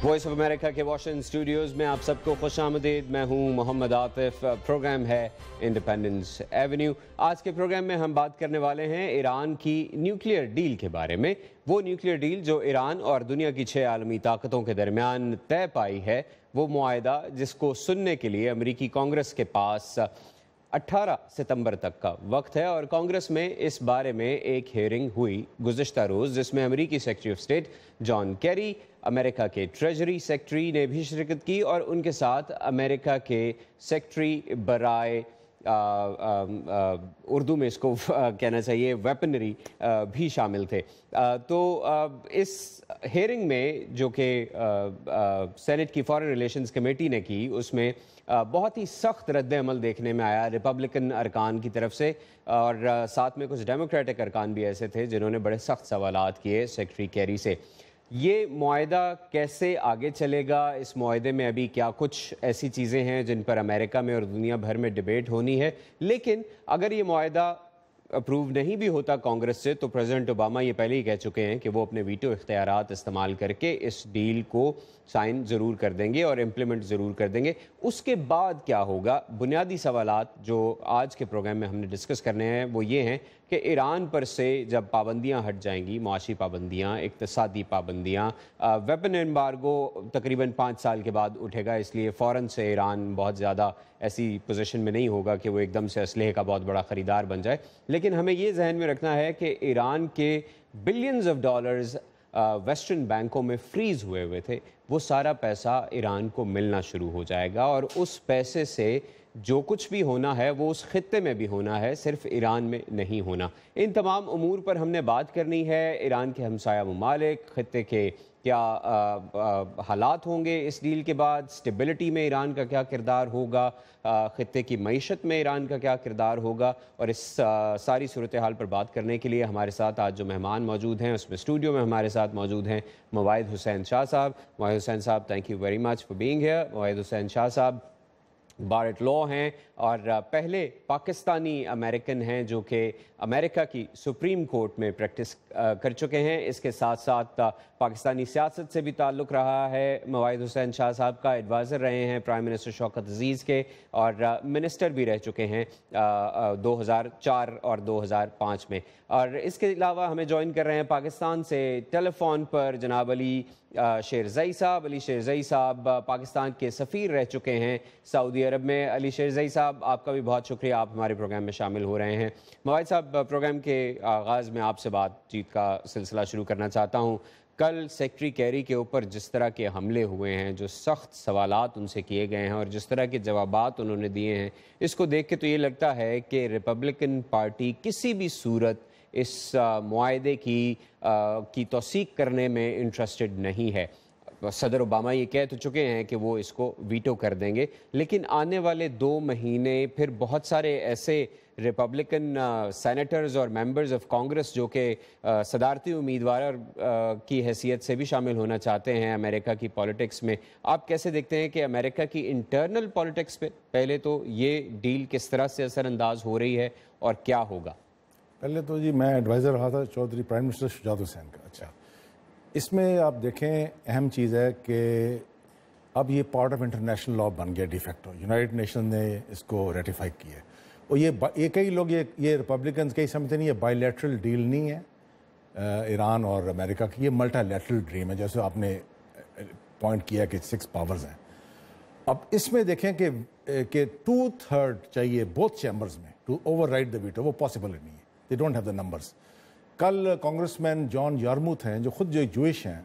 Voice of America کے Washington studios میں آپ سب کو خوش آمدید. میں ہوں محمد عاطف. پروگرام ہے انڈیپینڈنس ایونیو. آج کے پروگرام میں ہم بات کرنے والے ہیں ایران کی نیوکلیئر ڈیل کے بارے میں. وہ نیوکلیئر ڈیل جو ایران اور دنیا کی 6 عالمی طاقتوں کے درمیان طے پائی ہے، وہ معاہدہ جس کو سننے کے لیے امریکی کانگریس کے پاس 18 ستمبر تک کا وقت ہے، اور کانگریس میں اس بارے میں ایک ہیئرنگ ہوئی گزشتہ روز، جس میں امریکی secretary of state John Kerry, امریکہ کے ٹریجری سیکرٹری نے بھی شرکت کی، اور ان کے ساتھ امریکہ کے سیکرٹری برائے اردو میں اس کو کہنا چاہیے ویپنری بھی شامل تھے. تو اس ہیئرنگ میں جو کہ سینٹ کی فارن ریلیشنز کمیٹی نے کی، اس میں بہت ہی سخت رد عمل دیکھنے میں آیا ریپبلکن ارکان کی طرف سے، اور ساتھ میں کچھ ڈیموکریٹک ارکان بھی ایسے تھے جنہوں نے بڑے سخت سوالات کیے سیکرٹری کیری سے. یہ معاہدہ کیسے آگے چلے گا؟ اس معاہدے میں ابھی کیا کچھ ایسی چیزیں ہیں جن پر امریکہ میں اور دنیا بھر میں ڈیبیٹ ہونی ہے؟ لیکن اگر یہ معاہدہ اپروو نہیں بھی ہوتا کانگریس سے، تو پریزیڈنٹ اوباما یہ پہلے ہی کہہ چکے ہیں کہ وہ اپنے ویٹو اختیارات استعمال کر کے اس ڈیل کو سائن ضرور کر دیں گے اور امپلیمنٹ ضرور کر دیں گے. اس کے بعد کیا ہوگا؟ بنیادی سوالات جو آج کے پروگرام میں ہم نے ڈسکس کرنے ہیں وہ یہ ہیں کہ ایران پر سے جب پابندیاں ہٹ جائیں گی، معاشی پابندیاں، اقتصادی پابندیاں، ویپن ایمبارگو تقریباً 5 سال کے بعد اٹھے گا، اس لیے فوراً سے ایران بہت زیادہ ایسی پوزیشن میں نہیں ہوگا کہ وہ ایک دم سے اسلحے کا بہت بڑا خریدار بن جائے. لیکن ہمیں یہ ذہن میں رکھنا ہے کہ ایران کے بلینز آف ڈالرز ویسٹرن بینکوں میں فریز ہوئے تھے، وہ سارا پیسہ ایران کو ملنا شروع ہو جائے گا، اور اس پیسے سے جو کچھ بھی ہونا ہے وہ اس خطے میں بھی ہونا ہے، صرف ایران میں نہیں ہونا. ان تمام امور پر ہم نے بات کرنی ہے. ایران کے ہمسایہ ممالک، خطے کے کیا حالات ہوں گے اس ڈیل کے بعد، اسٹیبلٹی میں ایران کا کیا کردار ہوگا، خطے کی معیشت میں ایران کا کیا کردار ہوگا، اور اس ساری صورتحال پر بات کرنے کے لیے ہمارے ساتھ آج جو مہمان موجود ہیں اس میں اسٹوڈیو میں ہمارے ساتھ موجود ہیں مواعد حسین شاہ صاحب. مواعد حسین صاحب، thank you very much for being here. Moeed Hussain Shah صاحب بار ایٹ لا ہیں اور پہلے پاکستانی امریکن ہیں جو کہ امریکہ کی سپریم کورٹ میں پریکٹس کر چکے ہیں. اس کے ساتھ ساتھ پاکستانی سیاست سے بھی تعلق رہا ہے. مواعد حسین شاہ صاحب کا ایڈوائزر رہے ہیں پرائم منسٹر شوکت عزیز کے، اور منسٹر بھی رہ چکے ہیں 2004 اور 2005 میں. اور اس کے علاوہ ہمیں جوائن کر رہے ہیں پاکستان سے ٹیلی فون پر جناب علی شیرزئی صاحب. علی شیرزئی صاحب پاکستان کے سفیر رہ چکے ہیں سعودی عرب میں. علی شیرزئی صاحب، آپ کا بھی بہت شکریہ، آپ ہمارے پروگرام میں شامل ہو رہے ہیں. مواعد صاحب، پروگرام کے آغاز میں آپ سے بات چیت کا سلسلہ شروع کرنا چاہتا ہوں. کل سیکرٹری کیری کے اوپر جس طرح کے حملے ہوئے ہیں، جو سخت سوالات ان سے کیے گئے ہیں اور جس طرح کے جوابات انہوں نے دیے ہیں، اس کو دیکھ کے تو یہ لگتا ہے کہ ریپبلکن پارٹی کسی بھی صورت اس معاہدے کی توثیق کرنے میں انٹرسٹڈ نہیں ہے. صدر اوباما یہ کہہ تو چکے ہیں کہ وہ اس کو ویٹو کر دیں گے، لیکن آنے والے 2 مہینے پھر بہت سارے ایسے ریپبلکن سینیٹرز اور ممبرز آف کانگریس جو کہ صدارتی امیدوار کی حیثیت سے بھی شامل ہونا چاہتے ہیں امریکہ کی پولیٹکس میں. آپ کیسے دیکھتے ہیں کہ امریکہ کی انٹرنل پولیٹکس پہ پہلے تو یہ ڈیل کس طرح سے اثر انداز ہو رہی ہے اور کیا ہوگا؟ پہلے تو جی میں ایڈوائزر رہا تھا چودھری پرائم منسٹر شجاعت حسین کا. اچھا، اس میں آپ دیکھیں اہم چیز ہے کہ اب یہ پارٹ آف انٹرنیشنل لا بن گیا ڈی فیکٹو. یونائٹڈ نیشن نے اس کو ریٹیفائی کیا ہے، اور یہ کئی لوگ یہ ریپبلکنز کئی سمجھتے نہیں، یہ بائی لیٹرل ڈیل نہیں ہے ایران اور امریکہ کی، یہ ملٹی لیٹرل ڈریم ہے، جیسے آپ نے پوائنٹ کیا کہ 6 پاورز ہیں. اب اس میں دیکھیں کہ 2/3 چاہیے بوتھ چیمبرز میں to override the veto, وہ پاسبل نہیں ہے. They don't have the numbers. کل کانگریس مین جان یارموتھ ہیں جو خود جو جوئش ہیں،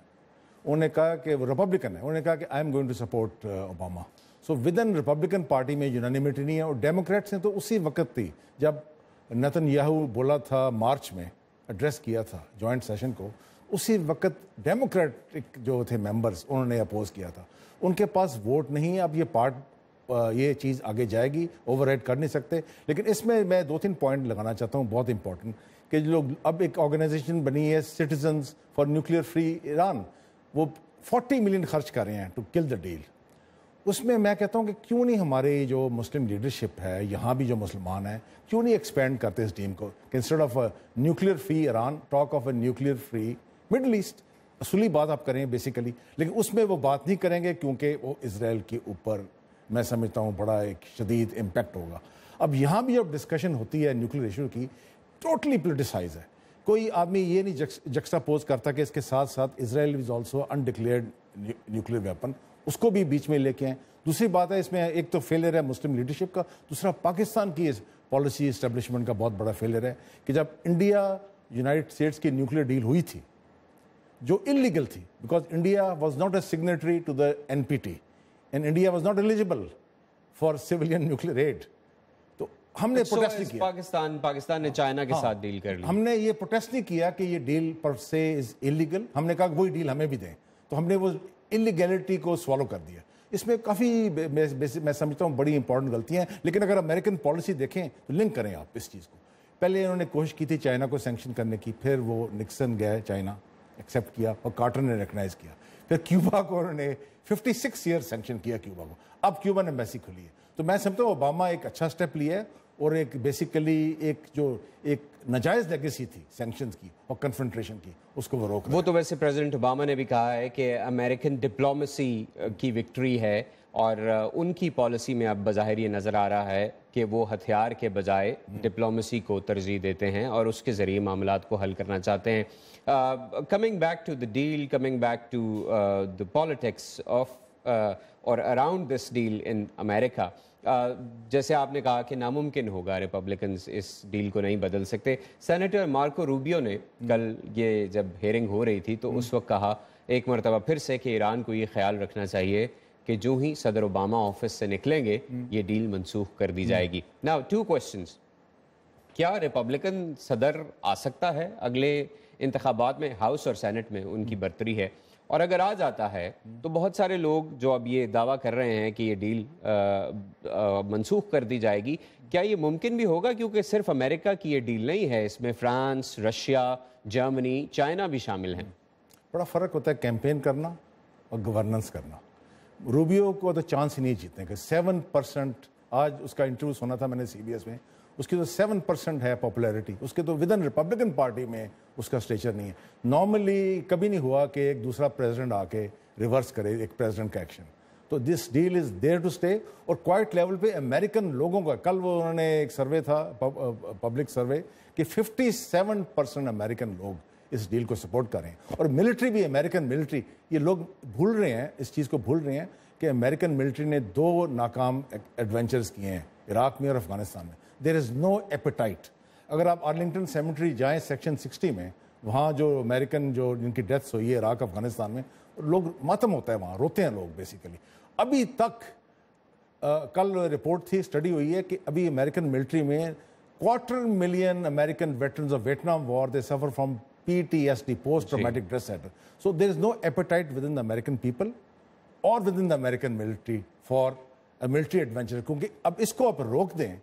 انہوں نے کہا کہ وہ ریپبلکن ہیں، انہوں نے کہا کہ I am going to support Obama. So within Republican party میں یونانیمٹی نہیں ہے. اور ڈیموکریٹس نے تو اسی وقت تھی جب نتن یاہو بولا تھا مارچ میں ایڈریس کیا تھا جوائنٹ سیشن کو، اسی وقت ڈیموکریٹک جو تھے ممبرز انہوں نے اپوز کیا تھا. ان کے پاس ووٹ نہیں ہے. اب یہ چیز آگے جائے گی، اوور رائڈ کر نہیں سکتے. لیکن اس میں 2-3 پوائنٹ لگانا چاہتا ہوں بہت امپورٹنٹ، کہ جو لوگ اب ایک آرگنائزیشن بنی ہے citizens for nuclear free Iran, وہ 40 ملین خرچ کر رہے ہیں ٹو کل دا ڈیل. اس میں کہتا ہوں کہ کیوں نہیں ہماری جو مسلم لیڈرشپ ہے یہاں بھی جو مسلمان ہیں، کیوں نہیں ایکسپینڈ کرتے اس ٹیم کو، کہ instead of nuclear free Iran talk of a nuclear free Middle East. اصولی بات آپ کریں بیسیکلی، لیکن اس میں وہ بات نہیں کریں گے کیونکہ وہ اسرائیل کے اوپر میں سمجھتا ہوں بڑا ایک شدید امپیکٹ ہوگا. اب یہاں بھی جب ڈسکشن ہوتی ہے نیوکلیر ایشو کی، ٹوٹلی پولیٹیسائز ہے. کوئی آدمی یہ نہیں جکسٹاپوز کرتا کہ اس کے ساتھ ساتھ Israel is also undeclared nuclear weapon, اس کو بھی بیچ میں لے کے آئیں. دوسری بات ہے اس میں ایک تو فیلئر ہے مسلم لیڈرشپ کا، دوسرا پاکستان کی پالیسی اسٹیبلشمنٹ کا بہت بڑا فیلئر ہے کہ جب انڈیا یونائٹڈ اسٹیٹس کی نیوکلیر ڈیل ہوئی تھی جو انلیگل تھی، because India was not a signatory to the NPT and India was not eligible for civilian nuclear aid, تو ہم نے پروٹیسٹ نہیں کیا. پاکستان نے چائنا کے ساتھ ڈیل کر لی. ہم نے یہ پروٹیسٹ نہیں کیا کہ یہ ڈیل پر سے از انلیگل، ہم نے کہا کہ وہی ڈیل ہمیں بھی دیں، تو ہم نے وہ انلیگیلٹی کو سوالو کر دیا. اس میں کافی میں سمجھتا ہوں بڑی امپورٹنٹ غلطیاں ہیں. لیکن اگر امریکن پالیسی دیکھیں تو لنک کریں آپ اس چیز کو. پہلے انہوں نے کوشش کی تھی چائنا کو سینکشن کرنے کی، پھر وہ نکسن گئے چائنا ایکسیپٹ کیا اور کارٹر نے ریکگنائز کیا، پھر کیوبا کو انہوں نے 56 ایئر سینکشن کیا کیوبا کو، اب کیوبا ایمبیسی کھلی ہے. تو میں سمجھتا ہوں اوباما ایک اچھا سٹیپ لیا ہے، اور ایک بیسیکلی ایک ناجائز لیگیسی تھی سینکشنز کی اور کنفرنٹریشن کی، اس کو وہ روک رہے ہیں. وہ تو ویسے پریزیڈنٹ اوباما نے بھی کہا ہے کہ امریکن ڈپلومیسی کی وکٹری ہے، اور ان کی پالیسی میں اب بظاہر یہ نظر آ رہا ہے کہ وہ ہتھیار کے بجائے ڈپلومیسی کو ترجیح دیتے ہیں اور اس کے ذریعے معاملات کو حل کرنا چاہتے ہیں. Coming back to the deal, coming back to the politics of اور around this deal in America, جیسے آپ نے کہا کہ ناممکن ہوگا، ریپبلکنز اس ڈیل کو نہیں بدل سکتے. سینیٹر مارکو روبیو نے کل یہ جب ہیئرنگ ہو رہی تھی تو اس وقت کہا ایک مرتبہ پھر سے کہ ایران کو یہ خیال رکھنا چاہیے کہ جو ہی صدر اوباما آفس سے نکلیں گے یہ ڈیل منسوخ کر دی جائے گی. Now 2 questions. کیا ریپبلکن صدر آ سکتا ہے اگلے انتخابات میں؟ ہاؤس اور سینٹ میں ان کی برتری ہے، اور اگر آ جاتا ہے تو بہت سارے لوگ جو اب یہ دعویٰ کر رہے ہیں کہ یہ ڈیل منسوخ کر دی جائے گی، کیا یہ ممکن بھی ہوگا؟ کیونکہ صرف امریکہ کی یہ ڈیل نہیں ہے، اس میں فرانس، رشیا، جرمنی، چائنا بھی شامل ہیں. بڑا فرق ہوتا ہے کیمپین کرنا اور گورننس کرنا. روبیو کو تو چانس ہی نہیں جیتنے کا. 7%، آج اس کا انٹرویو سنا تھا میں نے CBS میں، اس کی تو 7% ہے پاپولیرٹی، اس کے تو ود ان ریپبلکن پارٹی میں اس کا اسٹیچر نہیں ہے. نارملی کبھی نہیں ہوا کہ ایک دوسرا پریزیڈنٹ آ کے ریورس کرے ایک پریزیڈنٹ کا ایکشن. تو this deal is there to stay. اور کوائٹ لیول پہ امریکن لوگوں کا، کل وہ انہوں نے ایک سروے تھا پبلک سروے کہ 57% امریکن لوگ اس ڈیل کو سپورٹ کر رہے ہیں. اور ملٹری بھی، امریکن ملٹری، یہ لوگ بھول رہے ہیں، اس چیز کو بھول رہے ہیں کہ امریکن ملٹری نے 2 ناکام ایڈونچرز کیے ہیں عراق میں اور افغانستان میں. دیر از نو ایپیٹائٹ. اگر آپ آرلنگٹن سیمیٹری جائیں سیکشن 60 میں، وہاں جو امریکن جن کی ڈیتھس ہوئی ہے عراق افغانستان میں، لوگ ماتم ہوتا ہے، وہاں روتے ہیں لوگ بیسیکلی. ابھی تک کل رپورٹ تھی، اسٹڈی ہوئی ہے کہ ابھی امریکن ملٹری میں 250,000 American veterans of Vietnam war they suffer from PTSD, post-traumatic stress disorder. So there is no appetite within the American people or within the American military for a military adventure. کیونکہ اب اس کو آپ روک دیں،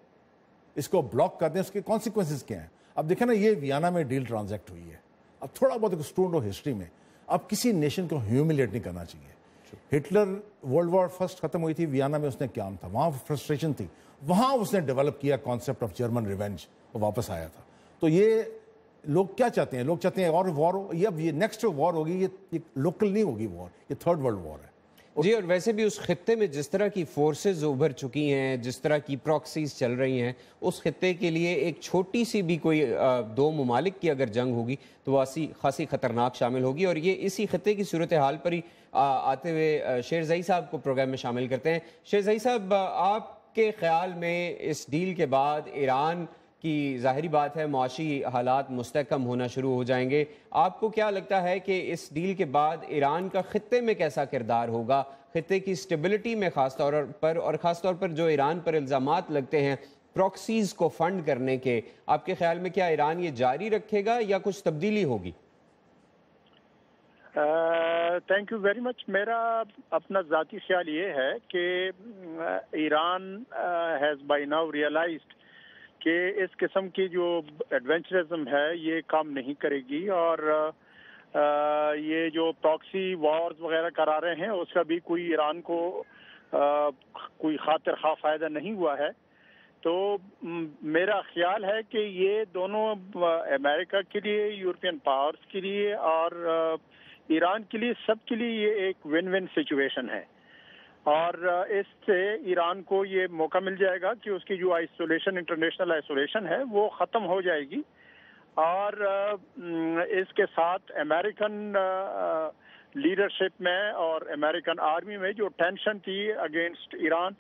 اس کو block کر دیں، اس کے کانسیکوینسز کیا ہیں؟ اب دیکھیں نا، یہ ویانا میں ڈیل ٹرانزیکٹ ہوئی ہے. اب تھوڑا بہت ایک اسٹوڈنٹ ہو ہسٹری میں، اب کسی نیشن کو ہیوملیٹ نہیں کرنا چاہیے. ہٹلر ورلڈ وار فرسٹ ختم ہوئی تھی، ویانا میں اس نے قیام تھا، وہاں فرسٹریشن تھی، وہاں اس نے ڈیولپ کیا کانسیپٹ آف جرمن ریونج، وہ واپس آیا تھا. تو یہ لوگ کیا چاہتے ہیں؟ لوگ چاہتے ہیں اور وار ہو. یہ اب یہ نیکسٹ وار ہوگی، یہ لوکل نہیں ہوگی وار، یہ 3rd ورلڈ وار ہے. جی، اور ویسے بھی اس خطے میں جس طرح کی فورسز ابھر چکی ہیں، جس طرح کی پراکسیز چل رہی ہیں، اس خطے کے لیے ایک چھوٹی سی بھی کوئی 2 ممالک کی اگر جنگ ہوگی تو وہ خاصی خطرناک شامل ہوگی. اور یہ اسی خطے کی صورتحال پر ہی آتے ہوئے شیرزئی صاحب کو پروگرام میں شامل کرتے ہیں. شیرزئی صاحب، آپ کے خیال میں اس ڈیل کے بعد ایران کی ظاہری بات ہے معاشی حالات مستحکم ہونا شروع ہو جائیں گے، آپ کو کیا لگتا ہے کہ اس ڈیل کے بعد ایران کا خطے میں کیسا کردار ہوگا، خطے کی سٹیبلٹی میں خاص طور پر جو ایران پر الزامات لگتے ہیں پراکسیز کو فنڈ کرنے کے، آپ کے خیال میں کیا ایران یہ جاری رکھے گا یا کچھ تبدیلی ہوگی؟ Thank you very much. میرا اپنا ذاتی خیال یہ ہے کہ Iran has by now realized کہ اس قسم کی جو ایڈونچرزم ہے یہ کام نہیں کرے گی، اور یہ جو پراکسی وارز وغیرہ کرا رہے ہیں اس کا بھی کوئی ایران کو کوئی خاطر خواہ فائدہ نہیں ہوا ہے. تو میرا خیال ہے کہ یہ دونوں امریکہ کے لیے، یورپین پاورز کے لیے اور ایران کے لیے سب کے لیے یہ ایک ون ون سچویشن ہے، اور اس سے ایران کو یہ موقع مل جائے گا کہ اس کی جو آئسولیشن، انٹرنیشنل آئسولیشن ہے وہ ختم ہو جائے گی، اور اس کے ساتھ امریکن لیڈرشپ میں اور امریکن آرمی میں جو ٹینشن تھی اگینسٹ ایران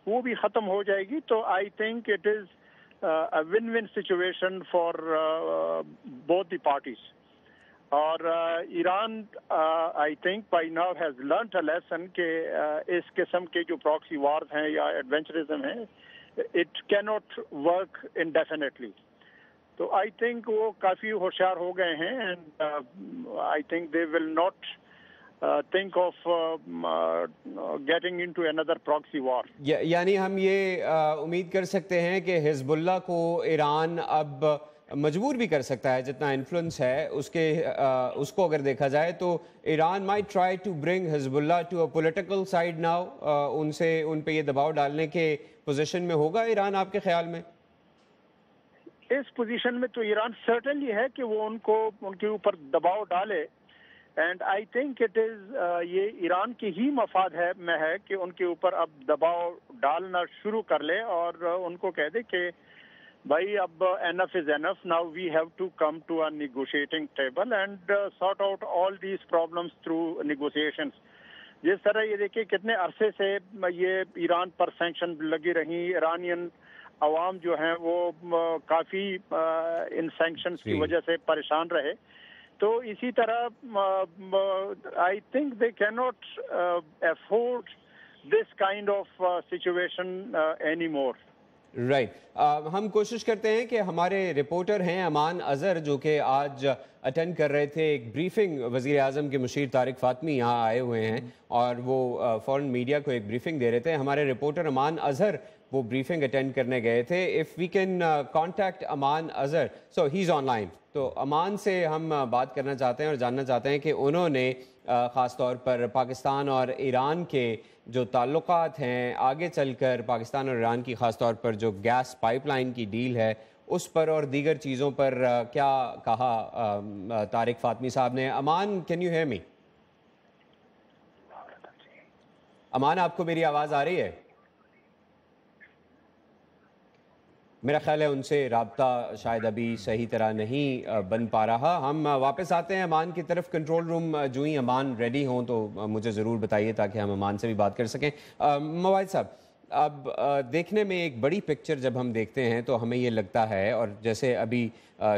وہ بھی ختم ہو جائے گی. تو I think it is a win-win situation for both the parties. اور Iran I think by now has learned a lesson کہ اس قسم کے جو پراکسی وارز ہیں یا ایڈونچرزم ہیں اٹ کی ناٹ ورک انڈیفینیٹلی. تو آئی تھنک وہ کافی ہوشیار ہو گئے ہیں، and I think they will not think of getting into another proxy war. یعنی ہم یہ امید کر سکتے ہیں کہ حزب اللہ کو ایران اب مجبور بھی کر سکتا ہے، جتنا انفلوئنس ہے اس کو اگر دیکھا جائے تو Iran might try to bring حزب اللہ to a political side now. ان پہ یہ دباؤ ڈالنے کے پوزیشن میں ہوگا ایران آپ کے خیال میں؟ اس پوزیشن میں تو ایران سرٹنلی ہے کہ وہ ان کے اوپر دباؤ ڈالے، and I think it is یہ ایران کی ہی مفاد میں ہے کہ ان کے اوپر اب دباؤ ڈالنا شروع کر لے اور ان کو کہہ دے کہ بھائی اب enough is enough, now we have to come to a negotiating table and sort out all these problems through negotiations. جس طرح یہ دیکھیے کتنے عرصے سے یہ ایران پر سینکشن لگی رہی، ایرانین عوام جو ہیں وہ کافی ان سینکشنز کی وجہ سے پریشان رہے. تو اسی طرح آئی تھنک دے کی not afford this kind of situation any more. Right. ہم کوشش کرتے ہیں کہ ہمارے رپورٹر ہیں امان اظہر جو کہ آج اٹینڈ کر رہے تھے ایک بریفنگ، وزیر اعظم کے مشیر طارق فاطمی یہاں آئے ہوئے ہیں اور وہ فورن میڈیا کو ایک بریفنگ دے رہے تھے. ہمارے رپورٹر امان اظہر وہ بریفنگ اٹینڈ کرنے گئے تھے. اف وی کین کانٹیکٹ امان اظہر، سو ہی از آن لائن. تو امان سے ہم بات کرنا چاہتے ہیں اور جاننا چاہتے ہیں کہ انہوں نے خاص طور پر پاکستان اور ایران کے جو تعلقات ہیں آگے چل کر، پاکستان اور ایران کی خاص طور پر جو گیس پائپ لائن کی ڈیل ہے اس پر اور دیگر چیزوں پر کیا کہا طارق فاطمی صاحب نے. امان، کین یو ہیئر می؟ امان، آپ کو میری آواز آ رہی ہے؟ میرا خیال ہے ان سے رابطہ شاید ابھی صحیح طرح نہیں بن پا رہا. ہم واپس آتے ہیں امان کی طرف. کنٹرول روم جو ہی امان ریڈی ہوں تو مجھے ضرور بتائیے تاکہ ہم امان سے بھی بات کر سکیں. مواعد صاحب، اب دیکھنے میں ایک بڑی پکچر جب ہم دیکھتے ہیں تو ہمیں یہ لگتا ہے، اور جیسے ابھی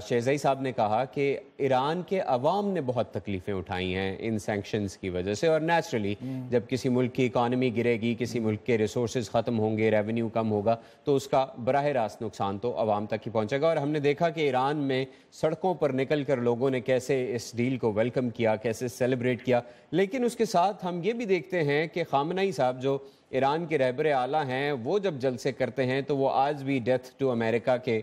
شہزئی صاحب نے کہا کہ ایران کے عوام نے بہت تکلیفیں اٹھائی ہیں ان سینکشنز کی وجہ سے، اور نیچرلی جب کسی ملک کی اکانومی گرے گی، کسی ملک کے ریسورسز ختم ہوں گے، ریونیو کم ہوگا تو اس کا براہ راست نقصان تو عوام تک ہی پہنچے گا. اور ہم نے دیکھا کہ ایران میں سڑکوں پر نکل کر لوگوں نے کیسے اس ڈیل کو ویلکم کیا، کیسے سیلیبریٹ کیا. لیکن اس کے ساتھ ہم یہ بھی دیکھتے ہیں کہ خامنہئی صاحب جو ایران کے رہبر اعلیٰ ہیں وہ جب جلسے کرتے ہیں تو وہ آج بھی ڈیتھ ٹو امریکہ کے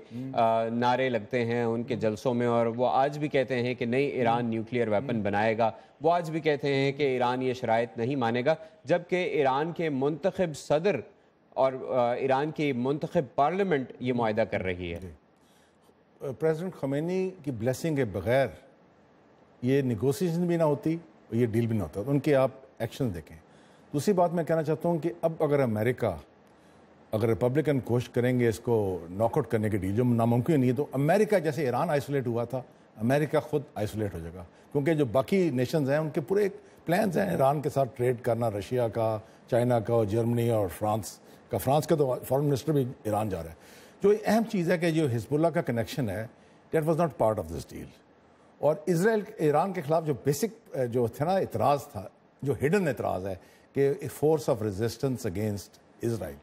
نعرے لگتے ہیں ان کے جلسوں میں، اور وہ آج بھی کہتے ہیں کہ نہیں ایران نیوکلیئر ویپن بنائے گا. وہ آج بھی کہتے ہیں کہ ایران یہ شرائط نہیں مانے گا، جبکہ ایران کے منتخب صدر اور ایران کی منتخب پارلیمنٹ یہ معاہدہ کر رہی ہے. پریزیڈنٹ خمینی کی بلیسنگ کے بغیر یہ نیگوسیشن بھی نہ ہوتی، یہ ڈیل بھی نہ ہوتا. ان کے آپ ایکشن دیکھیں. دوسری بات میں کہنا چاہتا ہوں کہ اب اگر امریکہ، اگر ریپبلکن کوشش کریں گے اس کو ناک آؤٹ کرنے کی ڈیل جو ناممکن نہیں ہے، تو امریکہ جیسے ایران آئسولیٹ ہوا تھا امریکہ خود آئسولیٹ ہو جائے گا. کیونکہ جو باقی نیشنز ہیں ان کے پورے پلانز ہیں ایران کے ساتھ ٹریڈ کرنا، رشیا کا، چائنا کا، جرمنی اور فرانس کا تو فارن منسٹر بھی ایران جا رہا ہے. جو اہم چیز ہے کہ جو حزب اللہ کا کنیکشن ہے that was not part of this deal. اور اسرائیل ایران کے خلاف جو بیسک جو تھا نا اعتراض تھا، جو ہڈن اعتراض ہے کہ فورس آف ریزسٹنس اگینسٹ اسرائیل،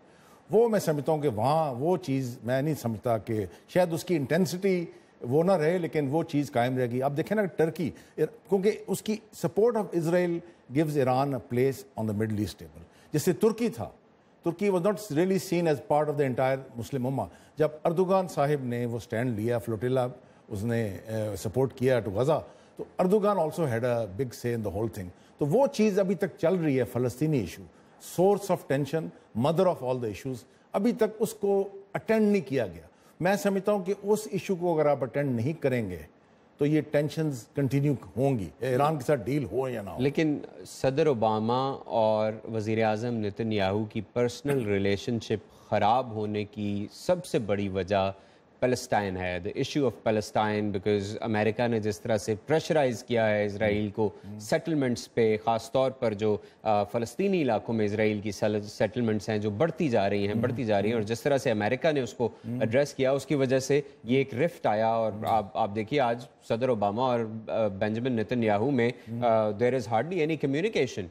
وہ میں سمجھتا ہوں کہ وہاں وہ چیز میں نہیں سمجھتا کہ شاید اس کی انٹینسٹی وہ نہ رہے لیکن وہ چیز قائم رہے گی. اب دیکھیں نا ٹرکی، کیونکہ اس کی support of Israel gives Iran a place on the Middle East table. جس سے ترکی تھا، Turkey was not really seen as part of the entire Muslim امہ. جب اردوغان صاحب نے وہ سٹینڈ لیا، فلوٹیلا اس نے سپورٹ کیا ٹو غزہ، تو Erdogan also had a big سے ان دا ہول تھنگ. تو وہ چیز ابھی تک چل رہی ہے. فلسطینی issue, source of tension, mother of all the issues, ابھی تک اس کو اٹینڈ نہیں کیا گیا. میں سمجھتا ہوں کہ اس ایشو کو اگر آپ اٹینڈ نہیں کریں گے تو یہ ٹینشنز کنٹینیو ہوں گی، ایران کے ساتھ ڈیل ہو یا نہ ہو۔ لیکن صدر اوباما اور وزیر اعظم نتن یاہو کی پرسنل ریلیشن شپ خراب ہونے کی سب سے بڑی وجہ پیلسٹائن ہے، the issue of Palestine, because امریکہ نے جس طرح سے پریشرائز کیا ہے اسرائیل کو سیٹلمنٹس پہ، خاص طور پر جو فلسطینی علاقوں میں اسرائیل کی سیٹلمنٹس ہیں جو بڑھتی جا رہی ہیں، اور جس طرح سے امریکہ نے اس کو ایڈریس کیا، اس کی وجہ سے یہ ایک رفٹ آیا، اور آپ دیکھیے آج صدر اوباما اور بنجامن نتن یاہو میں دیر از ہارڈلی اینی کمیونیکیشن،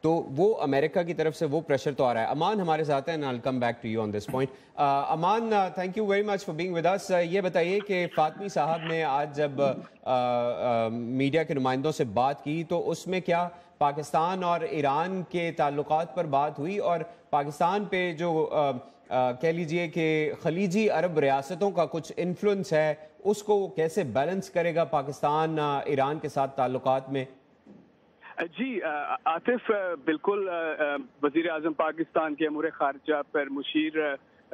تو وہ امریکہ کی طرف سے وہ پریشر تو آ رہا ہے۔ امان ہمارے ساتھ ہیں، I'll come back to you on this point. امان، thank you very much for being with us. یہ بتائیے کہ فاطمی صاحب نے آج جب میڈیا کے نمائندوں سے بات کی تو اس میں کیا پاکستان اور ایران کے تعلقات پر بات ہوئی، اور پاکستان پہ جو کہہ لیجئے کہ خلیجی عرب ریاستوں کا کچھ انفلوئنس ہے، اس کو کیسے بیلنس کرے گا پاکستان ایران کے ساتھ تعلقات میں؟ جی عاطف، بالکل وزیر اعظم پاکستان کے امور خارجہ پر مشیر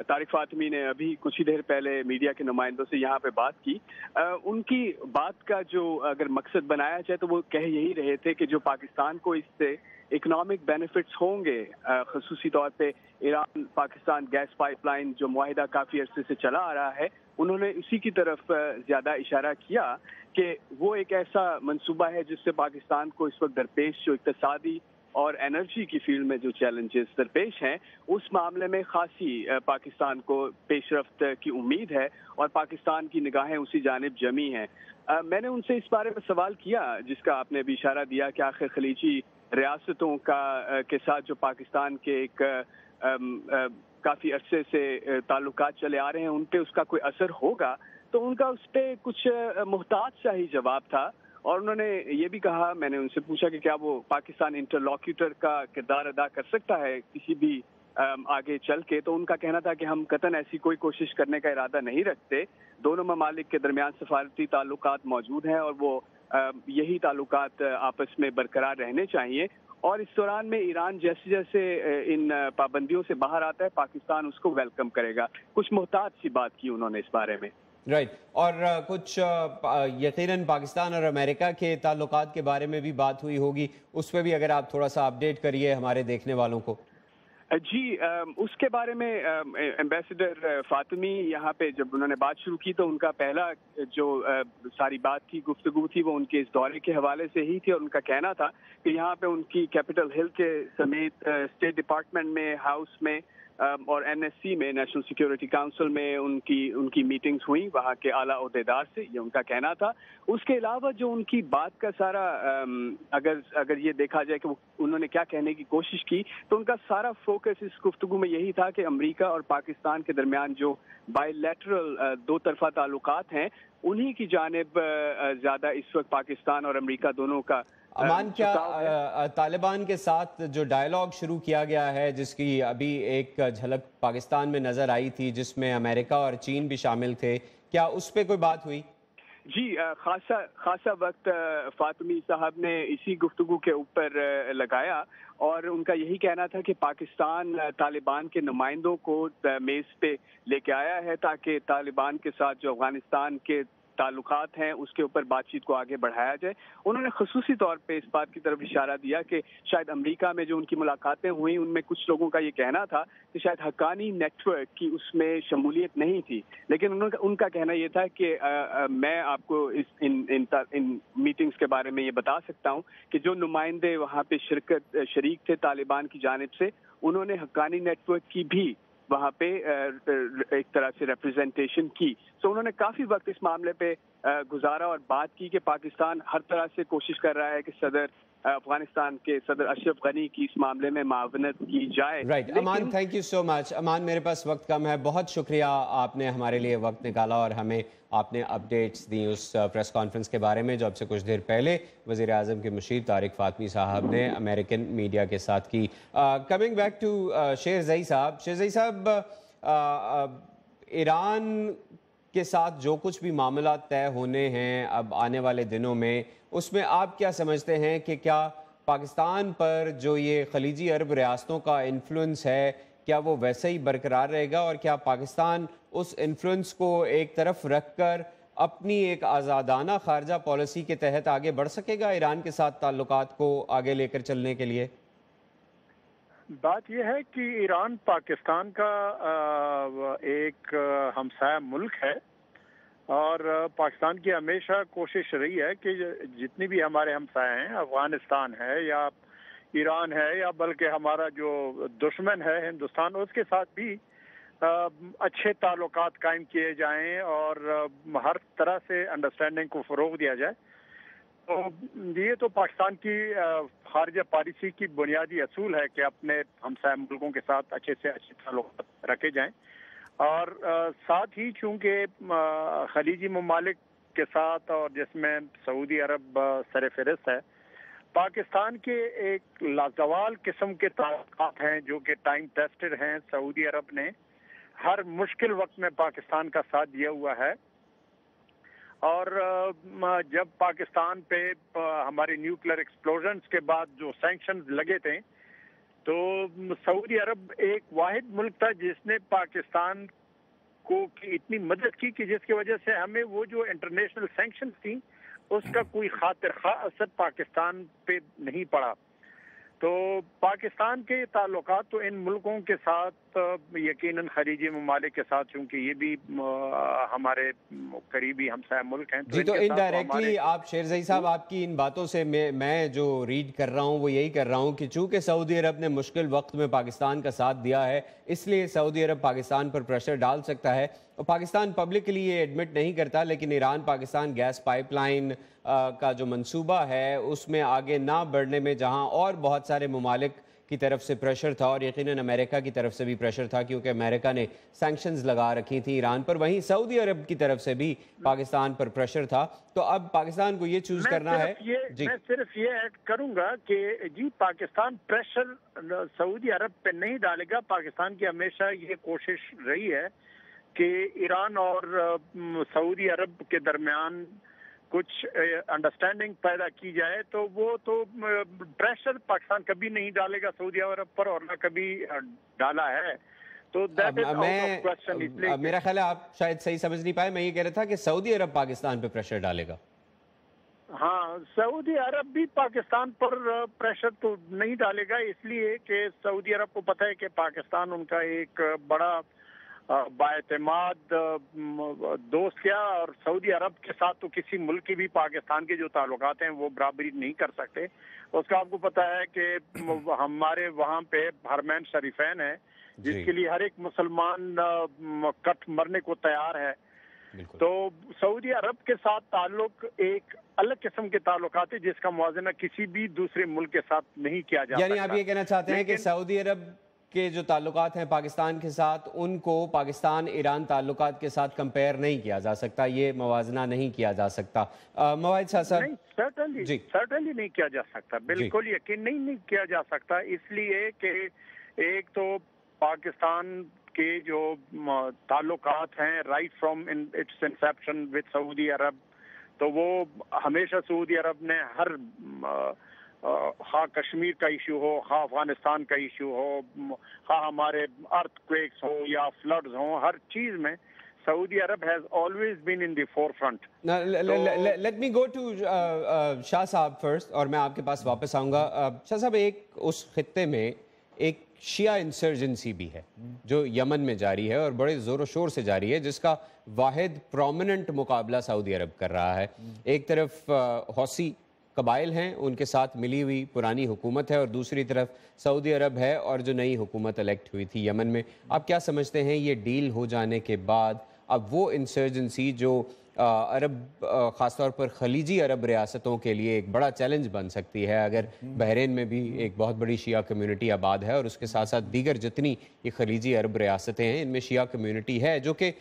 طارق فاطمی نے ابھی کچھ ہی دیر پہلے میڈیا کے نمائندوں سے یہاں پہ بات کی۔ ان کی بات کا جو اگر مقصد بنایا جائے تو وہ کہہ یہی رہے تھے کہ جو پاکستان کو اس سے اکنامک بینیفٹس ہوں گے، خصوصی طور پہ Iran Pakistan gas pipeline جو معاہدہ کافی عرصے سے چلا آ رہا ہے، انہوں نے اسی کی طرف زیادہ اشارہ کیا کہ وہ ایک ایسا منصوبہ ہے جس سے پاکستان کو اس وقت درپیش جو اقتصادی اور انرجی کی فیلڈ میں جو چیلنجز درپیش ہیں، اس معاملے میں خاصی پاکستان کو پیش رفت کی امید ہے، اور پاکستان کی نگاہیں اسی جانب جمی ہیں۔ میں نے ان سے اس بارے میں سوال کیا جس کا آپ نے بھی اشارہ دیا کہ آخر خلیجی ریاستوں کے ساتھ جو پاکستان کے ایک کافی عرصے سے تعلقات چلے آ رہے ہیں، ان پہ اس کا کوئی اثر ہوگا، تو ان کا اس پہ کچھ محتاط سا ہی جواب تھا، اور انہوں نے یہ بھی کہا، میں نے ان سے پوچھا کہ کیا وہ پاکستان انٹرلوکیوٹر کا کردار ادا کر سکتا ہے کسی بھی آگے چل کے، تو ان کا کہنا تھا کہ ہم قطعاً ایسی کوئی کوشش کرنے کا ارادہ نہیں رکھتے، دونوں ممالک کے درمیان سفارتی تعلقات موجود ہیں اور وہ یہی تعلقات آپس میں برقرار رہنے چاہیے، اور اس دوران میں ایران جیسے جیسے ان پابندیوں سے باہر آتا ہے پاکستان اس کو ویلکم کرے گا۔ کچھ محتاط سی بات کی انہوں نے اس بارے میں۔ رائٹ، اور کچھ یقیناً پاکستان اور امریکہ کے تعلقات کے بارے میں بھی بات ہوئی ہوگی، اس پہ بھی اگر آپ تھوڑا سا اپڈیٹ کریے ہمارے دیکھنے والوں کو۔ جی، اس کے بارے میں ایمبیسڈر فاطمی یہاں پہ جب انہوں نے بات شروع کی تو ان کا پہلا جو ساری بات تھی، گفتگو تھی، وہ ان کے اس دورے کے حوالے سے ہی تھی، اور ان کا کہنا تھا کہ یہاں پہ ان کی کیپٹل ہل کے سمیت اسٹیٹ ڈپارٹمنٹ میں، ہاؤس میں اور NSC میں، نیشنل سیکیورٹی کاؤنسل میں ان کی میٹنگز ہوئیں وہاں کے اعلیٰ عہدیدار سے، یہ ان کا کہنا تھا۔ اس کے علاوہ جو ان کی بات کا سارا اگر یہ دیکھا جائے کہ انہوں نے کیا کہنے کی کوشش کی، تو ان کا سارا فوکس اس گفتگو میں یہی تھا کہ امریکہ اور پاکستان کے درمیان جو بائی لیٹرل دو طرفہ تعلقات ہیں، انہی کی جانب زیادہ اس وقت پاکستان اور امریکہ دونوں کا۔ امان، کیا طالبان کے ساتھ جو ڈائیلاگ شروع کیا گیا ہے، جس کی ابھی ایک جھلک پاکستان میں نظر آئی تھی جس میں امریکہ اور چین بھی شامل تھے، کیا اس پہ کوئی بات ہوئی؟ جی، خاصا وقت فاطمی صاحب نے اسی گفتگو کے اوپر لگایا، اور ان کا یہی کہنا تھا کہ پاکستان طالبان کے نمائندوں کو میز پہ لے کے آیا ہے تاکہ طالبان کے ساتھ جو افغانستان کے تعلقات ہیں اس کے اوپر بات چیت کو آگے بڑھایا جائے۔ انہوں نے خصوصی طور پہ اس بات کی طرف اشارہ دیا کہ شاید امریکہ میں جو ان کی ملاقاتیں ہوئیں ان میں کچھ لوگوں کا یہ کہنا تھا کہ شاید حقانی نیٹ ورک کی اس میں شمولیت نہیں تھی، لیکن ان کا کہنا یہ تھا کہ میں آپ کو ان میٹنگز کے بارے میں یہ بتا سکتا ہوں کہ جو نمائندے وہاں پہ شریک تھے طالبان کی جانب سے، انہوں نے حقانی نیٹ ورک کی بھی وہاں پہ ایک طرح سے ریپرزینٹیشن کی۔ سو انہوں نے کافی وقت اس معاملے پہ گزارا اور بات کی کہ پاکستان ہر طرح سے کوشش کر رہا ہے کہ افغانستان کے صدر اشرف غنی کی اس معاملے میں معاونت کی جائے۔ رائٹ، امان، تھینک یو سو مچ۔ امان، میرے پاس وقت کم ہے، بہت شکریہ آپ نے ہمارے لیے وقت نکالا اور ہمیں آپ نے اپڈیٹس دی اس پریس کانفرنس کے بارے میں جو اب سے کچھ دیر پہلے وزیر اعظم کے مشیر طارق فاطمی صاحب نے امریکن میڈیا کے ساتھ کی۔ کمنگ بیک ٹو شیر زئی صاحب، شیر زئی صاحب، ایران کے ساتھ جو کچھ بھی معاملات طے ہونے ہیں اب آنے والے دنوں میں، اس میں آپ کیا سمجھتے ہیں کہ کیا پاکستان پر جو یہ خلیجی عرب ریاستوں کا انفلوئنس ہے کیا وہ ویسے ہی برقرار رہے گا، اور کیا پاکستان اس انفلوئنس کو ایک طرف رکھ کر اپنی ایک آزادانہ خارجہ پالیسی کے تحت آگے بڑھ سکے گا ایران کے ساتھ تعلقات کو آگے لے کر چلنے کے لیے؟ بات یہ ہے کہ ایران پاکستان کا ایک ہمسایہ ملک ہے، اور پاکستان کی ہمیشہ کوشش رہی ہے کہ جتنی بھی ہمارے ہمسائے ہیں، افغانستان ہے یا ایران ہے یا بلکہ ہمارا جو دشمن ہے ہندوستان، اس کے ساتھ بھی اچھے تعلقات قائم کیے جائیں اور ہر طرح سے انڈرسٹینڈنگ کو فروغ دیا جائے۔ تو یہ تو پاکستان کی خارجہ پالیسی کی بنیادی اصول ہے کہ اپنے ہمسایہ ملکوں کے ساتھ اچھے سے اچھے تعلقات رکھے جائیں، اور ساتھ ہی چونکہ خلیجی ممالک کے ساتھ اور جس میں سعودی عرب سر فہرست ہے، پاکستان کے ایک لازوال قسم کے تعلقات ہیں جو کہ ٹائم ٹیسٹڈ ہیں۔ سعودی عرب نے ہر مشکل وقت میں پاکستان کا ساتھ دیا ہوا ہے، اور جب پاکستان پہ ہمارے نیوکلیر ایکسپلوژنز کے بعد جو سینکشنز لگے تھے، تو سعودی عرب ایک واحد ملک تھا جس نے پاکستان کو اتنی مدد کی کہ جس کی وجہ سے ہمیں وہ جو انٹرنیشنل سینکشنز تھیں اس کا کوئی خاطر خواہ اثر پاکستان پہ نہیں پڑا۔ تو پاکستان کے تعلقات تو ان ملکوں کے ساتھ یقیناً خلیجی ممالک کے ساتھ، چونکہ یہ بھی ہمارے قریبی ہمسایہ ملک ہیں، جی تو انڈائریکٹلی آپ شیرزئی صاحب، آپ کی ان باتوں سے میں جو ریڈ کر رہا ہوں وہ یہی کر رہا ہوں کہ چونکہ سعودی عرب نے مشکل وقت میں پاکستان کا ساتھ دیا ہے، اس لیے سعودی عرب پاکستان پر پریشر ڈال سکتا ہے، اور پاکستان پبلکلی یہ ایڈمٹ نہیں کرتا، لیکن Iran Pakistan gas pipeline کا جو منصوبہ ہے اس میں آگے نہ بڑھنے میں جہاں اور بہت سارے ممالک کی طرف سے پریشر تھا، اور یقیناً امریکہ کی طرف سے بھی پریشر تھا کیونکہ امریکہ نے سینکشنز لگا رکھی تھی ایران پر، وہیں سعودی عرب کی طرف سے بھی پاکستان پر پریشر تھا، تو اب پاکستان کو یہ چوز کرنا ہے۔ میں صرف یہ ایڈ کروں گا کہ جی پاکستان پریشر سعودی عرب پہ نہیں ڈالے گا۔ پاکستان کی ہمیشہ یہ کوشش رہی ہے کہ ایران اور سعودی عرب کے درمیان کچھ انڈرسٹینڈنگ پیدا کی جائے، تو وہ تو پریشر پاکستان کبھی نہیں ڈالے گا سعودی عرب پر، اور نہ کبھی ڈالا ہے، تو that is out of question. میرا خیال ہے آپ شاید صحیح سمجھ نہیں پائے، میں یہ کہہ رہا تھا کہ سعودی عرب پاکستان پہ پریشر ڈالے گا۔ ہاں، سعودی عرب بھی پاکستان پر پریشر تو نہیں ڈالے گا، اس لیے کہ سعودی عرب کو پتہ ہے کہ پاکستان ان کا ایک بڑا بااعتماد دوست کیا، اور سعودی عرب کے ساتھ تو کسی ملک کی بھی پاکستان کے جو تعلقات ہیں وہ برابری نہیں کر سکتے۔ اس کا آپ کو پتہ ہے کہ ہمارے وہاں پہ حرمین شریفین ہے جس کے لیے ہر ایک مسلمان کٹ مرنے کو تیار ہے، تو سعودی عرب کے ساتھ تعلق ایک الگ قسم کے تعلقات ہیں جس کا موازنہ کسی بھی دوسرے ملک کے ساتھ نہیں کیا جا سکتا۔ یعنی آپ یہ کہنا چاہتے ہیں کہ سعودی عرب کے جو تعلقات ہیں پاکستان کے ساتھ، ان کو پاکستان ایران تعلقات کے ساتھ کمپیئر نہیں کیا جا سکتا، یہ موازنہ نہیں کیا جا سکتا۔ مواعد شاہ صاحب، سرٹنلی نہیں کیا جا سکتا، بالکل یقین نہیں کیا جا سکتا، اس لیے کہ ایک تو پاکستان کے جو تعلقات ہیں right from its inception with Saudi Arab, تو وہ ہمیشہ سعودی عرب نے ہر خواہ کشمیر کا ایشو ہو، خواہ افغانستان کا ایشو ہو، خواہ ہمارے ارتھ کویکس ہو یا فلڈز ہوں، ہر چیز میں سعودی عرب has always been in the forefront. Let me go to شاہ صاحب فرسٹ، اور میں آپ کے پاس واپس آؤں گا۔ شاہ صاحب، ایک اس خطے میں ایک شیعہ انسرجنسی بھی ہے جو یمن میں جاری ہے اور بڑے زور و شور سے جاری ہے، جس کا واحد پرومیننٹ مقابلہ سعودی عرب کر رہا ہے۔ ایک طرف حوثی قبائل ہیں، ان کے ساتھ ملی ہوئی پرانی حکومت ہے، اور دوسری طرف سعودی عرب ہے اور جو نئی حکومت الیکٹ ہوئی تھی یمن میں۔ آپ کیا سمجھتے ہیں یہ ڈیل ہو جانے کے بعد اب وہ انسرجنسی جو عرب خاص طور پر خلیجی عرب ریاستوں کے لیے ایک بڑا چیلنج بن سکتی ہے، اگر بحرین میں بھی ایک بہت بڑی شیعہ کمیونٹی آباد ہے اور اس کے ساتھ ساتھ دیگر جتنی یہ خلیجی عرب ریاستیں ہیں ان میں شیعہ کمیونٹی ہے، جو کہ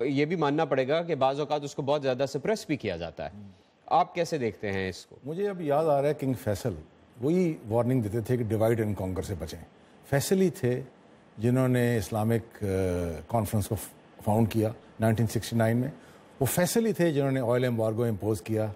یہ بھی ماننا پڑے گا کہ بعض اوقات اس کو بہت زیادہ سپریس بھی کیا جاتا ہے۔ آپ کیسے دیکھتے ہیں اس کو؟ مجھے اب یاد آ رہا ہے کنگ فیصل وہی وارننگ دیتے تھے کہ ڈیوائڈ اینڈ کانکر سے بچیں۔ فیصل ہی تھے جنہوں نے اسلامک کانفرنس کو فاؤنڈ کیا 1969 میں، وہ فیصل ہی تھے جنہوں نے آئل ایمبارگو امپوز کیا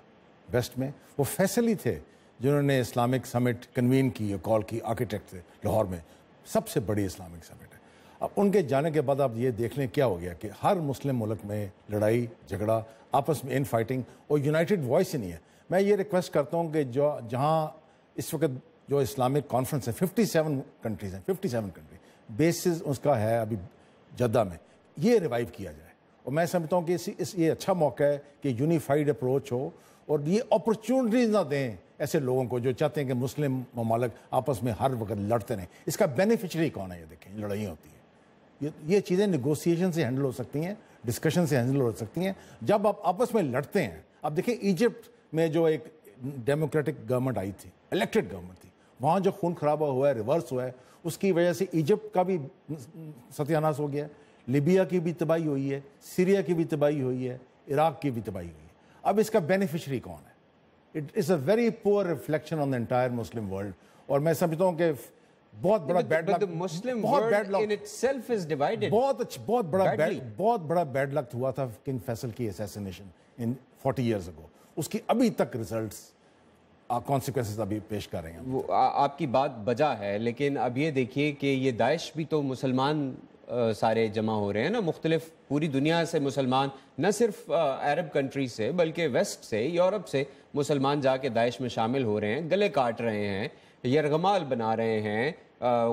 ویسٹ میں، وہ فیصل ہی تھے جنہوں نے اسلامک سمٹ کنوین کی یا کال کی، آرکیٹیکٹ تھے لاہور میں، سب سے بڑی اسلامک سمٹ ہے۔ اب ان کے جانے کے بعد آپ یہ دیکھ لیں کیا ہو گیا کہ ہر مسلم ملک میں لڑائی جھگڑا آپس میں ان فائٹنگ اور یونائٹڈ وائس ہی نہیں ہے. میں یہ ریکویسٹ کرتا ہوں کہ جہاں اس وقت جو اسلامک کانفرنس ہے 57 کنٹریز ہیں, 57 کنٹری بیسز اس کا ہے ابھی جدہ میں, یہ ریوائیو کیا جائے. اور میں سمجھتا ہوں کہ یہ اچھا موقع ہے کہ یونیفائڈ اپروچ ہو اور یہ اپرچونٹیز نہ دیں ایسے لوگوں کو جو چاہتے ہیں کہ مسلم ممالک آپس میں ہر وقت لڑتے رہیں. اس کا بینیفیشری کون ہے؟ یہ دیکھیں لڑائیاں ہوتی ہیں, یہ چیزیں نیگوسیشن سے ہینڈل ہو سکتی ہیں, ڈسکشن سے ہینڈل ہو سکتی ہیں. جب آپ آپس میں لڑتے ہیں, اب دیکھیں ایجپٹ میں جو ایک ڈیموکریٹک گورنمنٹ آئی تھی, الیکٹڈ گورنمنٹ تھی, وہاں جو خون خرابہ ہوا ہے, ریورس ہوا ہے, اس کی وجہ سے ایجپٹ کا بھی ستیاناس ہو گیا ہے, لیبیا کی بھی تباہی ہوئی ہے, سیریا کی بھی تباہی ہوئی ہے, عراق کی بھی تباہی ہوئی ہے. اب اس کا بینیفیشری کون ہے؟ It is a very poor reflection on the entire Muslim world. اور میں سمجھتا ہوں کہ بہت بڑا بیڈ لک, بہت بڑا بیڈ لک ہوا تھا کنگ فیصل کی اسیسینیشن ان 40 ایئرز اگو. اس کی ابھی تک ریزلٹس کانسیکوینسز ابھی پیش کر رہے ہیں. وہ آپ کی بات بجا ہے, لیکن اب یہ دیکھیے کہ یہ داعش بھی تو مسلمان سارے جمع ہو رہے ہیں نا, مختلف پوری دنیا سے مسلمان, نہ صرف عرب کنٹری سے بلکہ ویسٹ سے, یورپ سے مسلمان جا کے داعش میں شامل ہو رہے ہیں, گلے کاٹ رہے ہیں, یرغمال بنا رہے ہیں,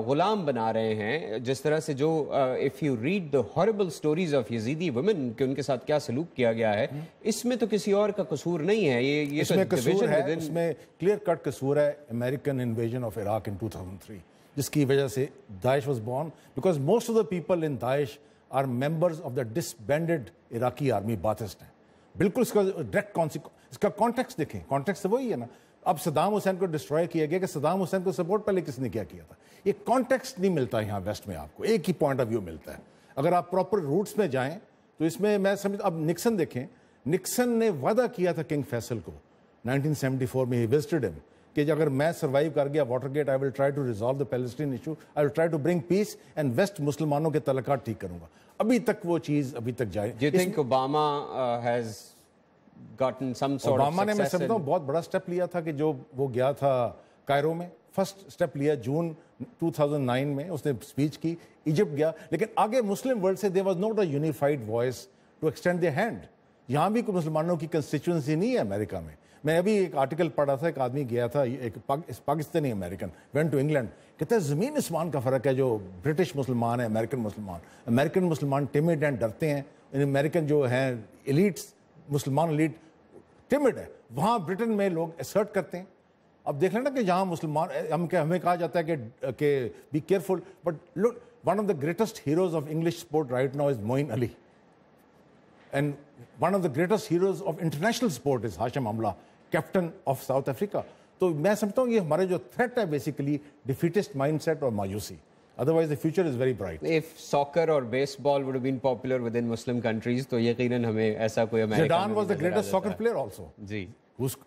غلام بنا رہے ہیں. جس طرح سے جو if you read the horrible stories of Yazidi women کہ ان کے ساتھ کیا سلوک کیا گیا ہے, اس میں تو کسی اور کا قصور نہیں ہے. یہ اس میں قصور ہے, اس میں کلیئر کٹ قصور ہے American invasion of Iraq in 2003, جس کی وجہ سے Daesh was born, because most of the people in Daesh are members of the disbanded Iraqi army باتسٹ ہیں. بالکل اس کا ڈائریکٹ اس کا کانٹیکسٹ دیکھیں, کانٹیکسٹ وہی ہے نا. اب صدام حسین کو ڈسٹروائے کیا گیا کہ صدام حسین کو سپورٹ پہلے کس نے کیا تھا. یہ کانٹیکسٹ نہیں ملتا یہاں ویسٹ میں, آپ کو ایک ہی پوائنٹ آف ویو ملتا ہے. اگر آپ پراپر روٹس میں جائیں تو اس میں سمجھ, اب نکسن دیکھیں, نکسن نے وعدہ کیا تھا کنگ فیصل کو 1974 میں, ہی وزٹڈ ہم, کہ اگر میں سروائیو کر گیا Watergate, I will try to resolve the Palestine issue, I will try to bring peace and West مسلمانوں کے تعلقات ٹھیک کروں گا. ابھی تک وہ چیز ابھی تک جائے. Do you think Obama has gotten some sort of Obama نے, میں success سمجھتا ہوں, بہت بڑا سٹیپ لیا تھا کہ جو وہ گیا تھا کائرو میں, فرسٹ سٹیپ لیا جون 2009 میں, اس نے اسپیچ کی, ایجپٹ گیا, لیکن آگے مسلم ورلڈ سے there was not a unified voice to extend their hand. یہاں بھی کوئی مسلمانوں کی کنسٹیچوئنسی نہیں ہے امریکہ میں. میں ابھی ایک آرٹیکل پڑھا تھا, ایک آدمی گیا تھا, ایک Pakistani American went to England, کہتے ہیں زمین اسمان کا فرق ہے. جو برٹش مسلمان ہیں, امریکن مسلمان ٹیمڈ ہیں, ڈرتے ہیں. امریکن جو ہیں ایلیٹس, مسلمان ایلیٹ ٹیمڈ ہے. وہاں برٹن میں لوگ اسرٹ کرتے ہیں. اب دیکھ لیں نا کہ جہاں مسلمان, ہمیں کہا جاتا ہے کہ be careful, but look, one of the greatest heroes of English sport right now is Moeen Ali, and one of the greatest heroes of international sport is Hashim Amla, captain of South Africa. تو میں سمجھتا ہوں یہ ہمارے جو تھریٹ ہے بیسیکلی ڈیفیٹسٹ مائنڈ سیٹ اور مایوسی. Otherwise the future is very bright. If soccer or baseball would have been popular within Muslim countries, تو یقیناً ہمیں ایسا کوئی امریکہ. Zidane was the greatest soccer player also. G.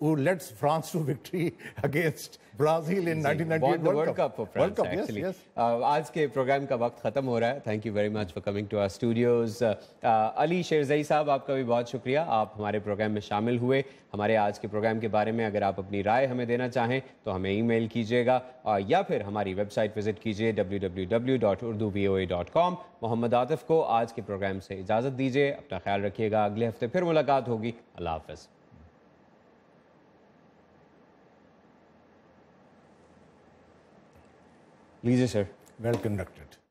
Who led France to victory against Brazil in 1998 World Cup for France, actually. Yes. آج کے programme کا وقت ختم ہو رہا ہے. Thank you very much for coming to our studios. علی شیرزئی صاحب, آپ کا بھی بہت شکریہ, آپ ہمارے پروگرام میں شامل ہوئے. ہمارے آج کے پروگرام کے بارے میں اگر آپ اپنی رائے ہمیں دینا چاہیں تو ہمیں ای میل کیجیے گا, یا پھر ہماری ویب سائٹ وزٹ کیجیے www.urduvoa.com. محمد عاطف کو آج کے پروگرام سے اجازت دیجیے. اپنا خیال رکھیے گا, اگلے ہفتے پھر ملاقات ہوگی. اللہ حافظ. لیجیے سر. Well conducted.